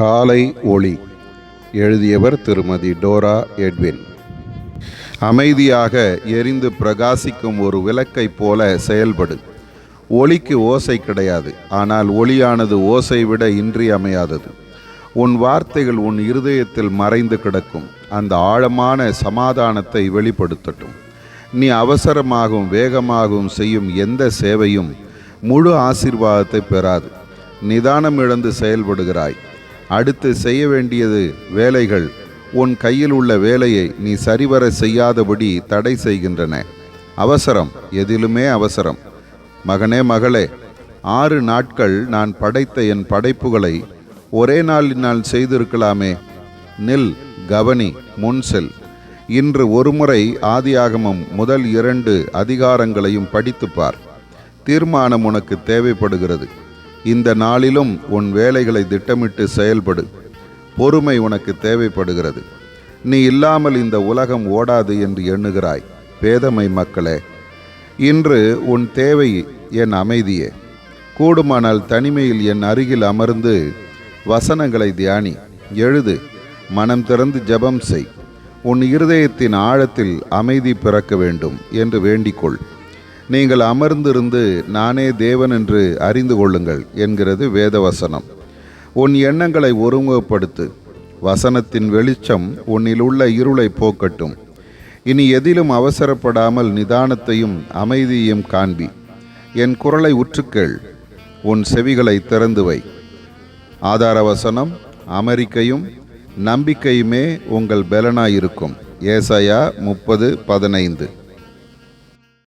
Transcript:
காலை ஒளி. எழுதியவர் திருமதி டோரா எட்வின். அமைதியாக எரிந்து பிரகாசிக்கும் ஒரு விளக்கைப் போல செயல்படு. ஒளிக்கு ஓசை கிடையாது, ஆனால் ஒளியானது ஓசை விட இன்றியமையாதது. உன் வார்த்தைகள் உன் இருதயத்தில் மறைந்து கிடக்கும். அந்த ஆழமான சமாதானத்தை வெளிப்படுத்தட்டும். நீ அவசரமாகவும் வேகமாகவும் செய்யும் எந்த சேவையும் முழு ஆசீர்வாதத்தை பெறாது. நிதானம் இழந்து செயல்படுகிறாய். அடுத்து செய்ய வேண்டியது வேலைகள் உன் கையில் உள்ள வேலையை நீ சரிவர செய்யாதபடி தடை செய்கின்றன. அவசரம், எதிலுமே அவசரம். மகனே, மகளே, 6 நாட்கள் நான் படைத்த என் படைப்புகளை ஒரே நாளினால் செய்திருக்கலாமே. நில், கவனி, முன் செல். இன்று ஒருமுறை ஆதியாகமம் முதல் 2 அதிகாரங்களையும் படித்துப்பார். தீர்மானம் உனக்கு தேவைப்படுகிறது. இந்த நாளிலும் உன் வேலைகளை திட்டமிட்டு செயல்படு. பொறுமை உனக்கு தேவைப்படுகிறது. நீ இல்லாமல் இந்த உலகம் ஓடாது என்று எண்ணுகிறாய். பேதமை மக்களே, இன்று உன் தேவை என் அமைதியே. கூடுமானால் தனிமையில் என் அருகில் அமர்ந்து வசனங்களை தியானி. எழுது, மனம் திறந்து ஜெபம் செய். உன் இருதயத்தின் ஆழத்தில் அமைதி பிறக்க வேண்டும் என்று வேண்டிக்கொள். நீங்கள் அமர்ந்திருந்து நானே தேவன் என்று அறிந்து கொள்ளுங்கள் என்கிறது வேதவசனம். உன் எண்ணங்களை ஒருமுகப்படுத்து. வசனத்தின் வெளிச்சம் உன்னில் உள்ள இருளை போக்கட்டும். இனி எதிலும் அவசரப்படாமல் நிதானத்தையும் அமைதியையும் காண்பி. என் குரலை உற்றுக்கேள். உன் செவிகளை திறந்து வை. ஆதார வசனம், அமெரிக்கையும் நம்பிக்கையுமே உங்கள் பெலனாயிருக்கும். ஏசாயா 30:15.